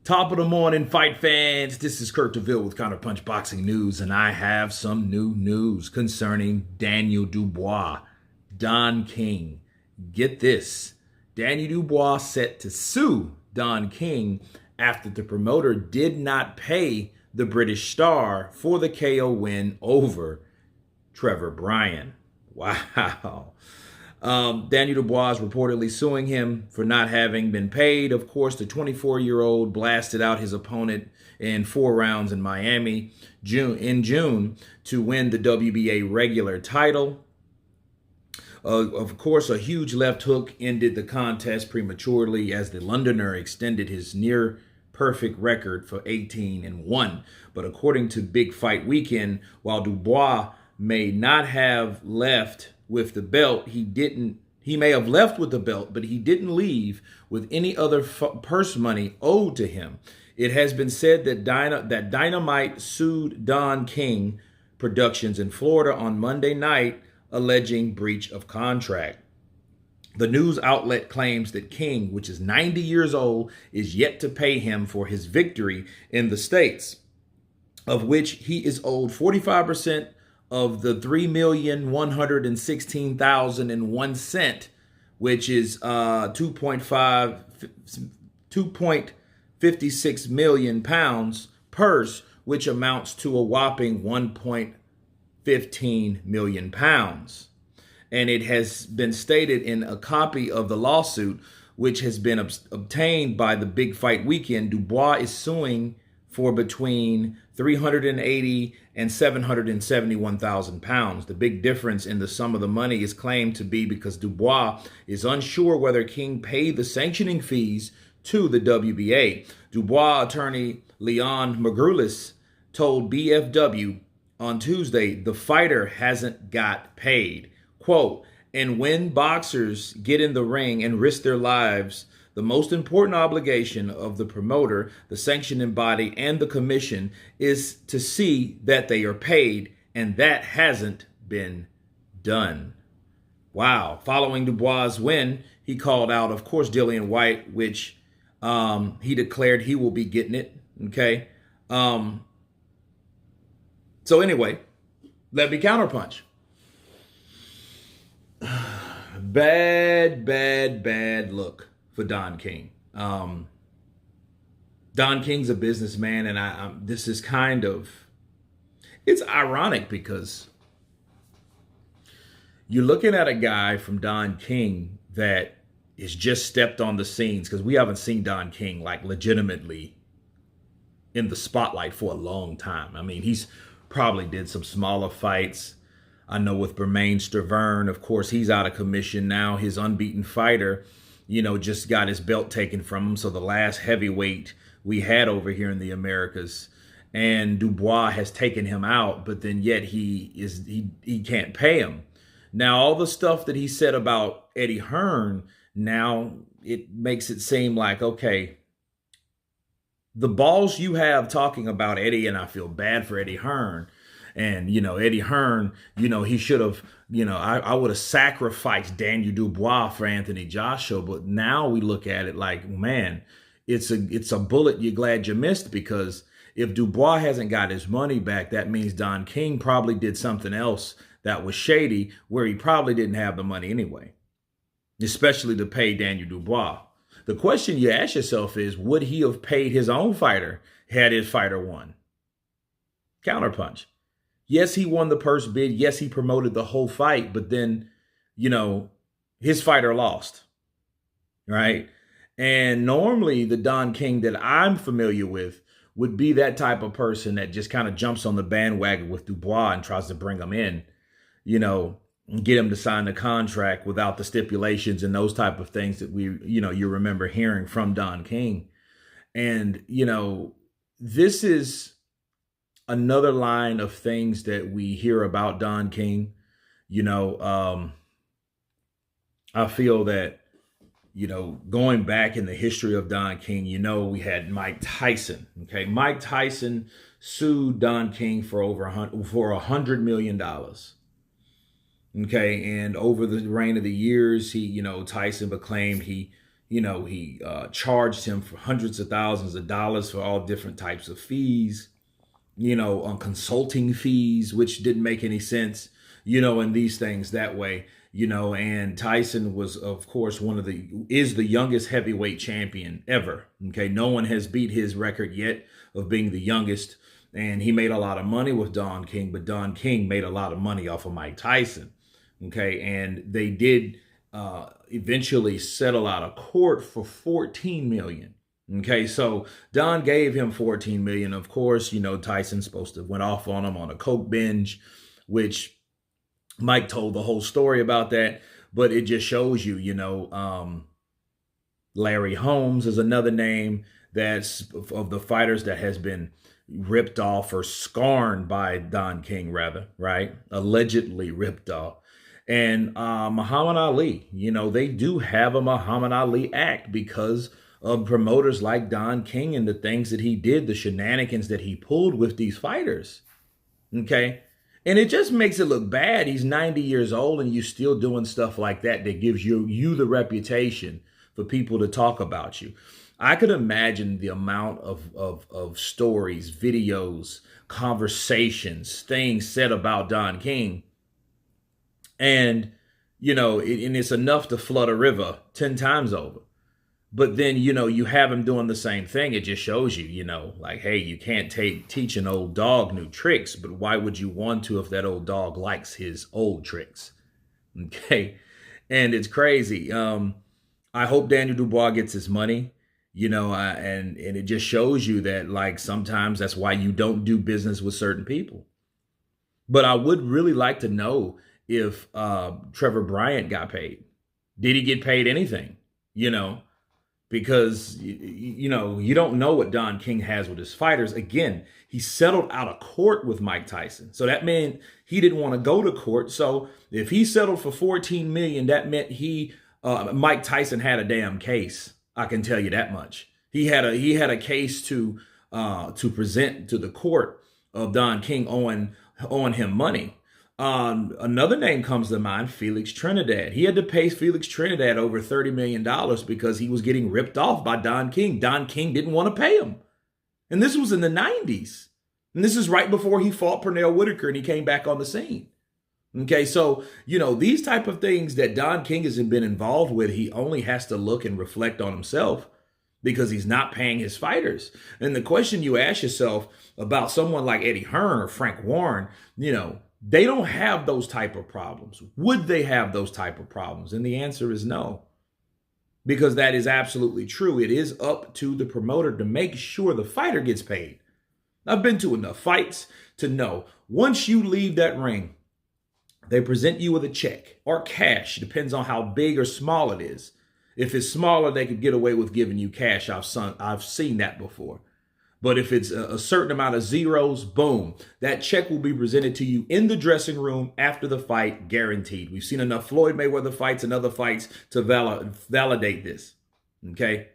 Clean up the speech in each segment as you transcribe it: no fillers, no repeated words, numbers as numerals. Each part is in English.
Top of the morning, fight fans. This is Kurt DeVille with Counterpunch Boxing News, and I have some new news concerning Daniel Dubois, Don King. Get this. Daniel Dubois set to sue Don King after the promoter did not pay the British star for the KO win over Trevor Bryan. Wow. Daniel Dubois is reportedly suing him for not having been paid. Of course, the 24-year-old blasted out his opponent in 4 rounds in Miami in June to win the WBA regular title. Of course, a huge left hook ended the contest prematurely as the Londoner extended his near perfect record for 18-1. But according to Big Fight Weekend, while Dubois may not have left with the belt, he may have left with the belt, but he didn't leave with any other purse money owed to him. It has been said that Dynamite sued Don King Productions in Florida on Monday night, alleging breach of contract. The news outlet claims that King, which is 90 years old, is yet to pay him for his victory in the States, of which he is owed 45% of the $3,116,001, which is 2.56 million pounds purse, which amounts to a whopping 1.15 million pounds. And it has been stated in a copy of the lawsuit, which has been obtained by the Big Fight Weekend. Dubois is suing for between 380 and 771,000 pounds. The big difference in the sum of the money is claimed to be because Dubois is unsure whether King paid the sanctioning fees to the WBA. Dubois attorney Leon Magrulis told BFW on Tuesday the fighter hasn't got paid. Quote, and when boxers get in the ring and risk their lives, the most important obligation of the promoter, the sanctioning body, and the commission is to see that they are paid, and that hasn't been done. Wow. Following Dubois' win, he called out, of course, Dillian White, which he declared he will be getting it. Okay. So anyway, let me counterpunch. Bad look for Don King. Don King's a businessman, and this is kind of, it's ironic because you're looking at a guy from Don King that is just stepped on the scenes, because we haven't seen Don King like legitimately in the spotlight for a long time. I mean, he's probably did some smaller fights. I know with Bermain Stavern, of course, he's out of commission now. His unbeaten fighter, just got his belt taken from him. So the last heavyweight we had over here in the Americas, and Dubois has taken him out, but then yet he can't pay him. Now, all the stuff that he said about Eddie Hearn, now it makes it seem like, okay, the balls you have talking about Eddie, and I feel bad for Eddie Hearn. And, Eddie Hearn, he should have, I would have sacrificed Daniel Dubois for Anthony Joshua. But now we look at it like, man, it's a bullet you're glad you missed, because if Dubois hasn't got his money back, that means Don King probably did something else that was shady, where he probably didn't have the money anyway, especially to pay Daniel Dubois. The question you ask yourself is, would he have paid his own fighter had his fighter won? Counterpunch. Yes, he won the purse bid. Yes, he promoted the whole fight, but then, his fighter lost, right? And normally the Don King that I'm familiar with would be that type of person that just kind of jumps on the bandwagon with Dubois and tries to bring him in, and get him to sign the contract without the stipulations and those type of things that you remember hearing from Don King. And, this is another line of things that we hear about Don King. I feel that, going back in the history of Don King, we had Mike Tyson. Okay. Mike Tyson sued Don King for $100 million. Okay. And over the reign of the years, Tyson claimed he he charged him for hundreds of thousands of dollars for all different types of fees, on consulting fees, which didn't make any sense, and these things that way, and Tyson was, of course, is the youngest heavyweight champion ever. Okay. No one has beat his record yet of being the youngest. And he made a lot of money with Don King, but Don King made a lot of money off of Mike Tyson. Okay. And they did eventually settle out of court for $14 million. Okay, so Don gave him $14 million. Of course, Tyson's supposed to have went off on him on a coke binge, which Mike told the whole story about that. But it just shows you, Larry Holmes is another name that's of the fighters that has been ripped off or scorned by Don King, rather, right? Allegedly ripped off. And Muhammad Ali, they do have a Muhammad Ali Act because of promoters like Don King and the things that he did, the shenanigans that he pulled with these fighters. Okay. And it just makes it look bad. He's 90 years old and you're still doing stuff like that gives you the reputation for people to talk about you. I could imagine the amount of stories, videos, conversations, things said about Don King. And, and it's enough to flood a river 10 times over. But then, you have him doing the same thing. It just shows you, like, hey, you can't teach an old dog new tricks, but why would you want to if that old dog likes his old tricks? Okay. And it's crazy. I hope Daniel Dubois gets his money, and it just shows you that, like, sometimes that's why you don't do business with certain people. But I would really like to know if Trevor Bryant got paid. Did he get paid anything? Because, you don't know what Don King has with his fighters. Again, he settled out of court with Mike Tyson. So that meant he didn't want to go to court. So if he settled for $14 million, that meant Mike Tyson had a damn case. I can tell you that much. He had a case to present to the court of Don King owing him money. Another name comes to mind, Felix Trinidad. He had to pay Felix Trinidad over $30 million because he was getting ripped off by Don King. Don King didn't want to pay him. And this was in the 90s. And this is right before he fought Pernell Whitaker and he came back on the scene. Okay, so, these type of things that Don King has been involved with, he only has to look and reflect on himself because he's not paying his fighters. And the question you ask yourself about someone like Eddie Hearn or Frank Warren, they don't have those type of problems. Would they have those type of problems? And the answer is no, because that is absolutely true. It is up to the promoter to make sure the fighter gets paid. I've been to enough fights to know once you leave that ring, they present you with a check or cash. Depends on how big or small it is. If it's smaller, they could get away with giving you cash. I've seen that before. But if it's a certain amount of zeros, boom, that check will be presented to you in the dressing room after the fight, guaranteed. We've seen enough Floyd Mayweather fights and other fights to validate this, okay?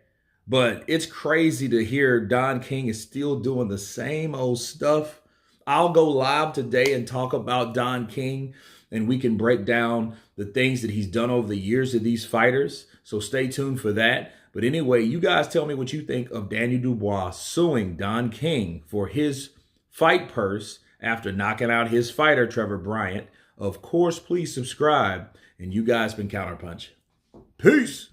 But it's crazy to hear Don King is still doing the same old stuff. I'll go live today and talk about Don King, and we can break down the things that he's done over the years of these fighters. So stay tuned for that. But anyway, you guys tell me what you think of Daniel Dubois suing Don King for his fight purse after knocking out his fighter, Trevor Bryant. Of course, please subscribe. And you guys been Counterpunch. Peace.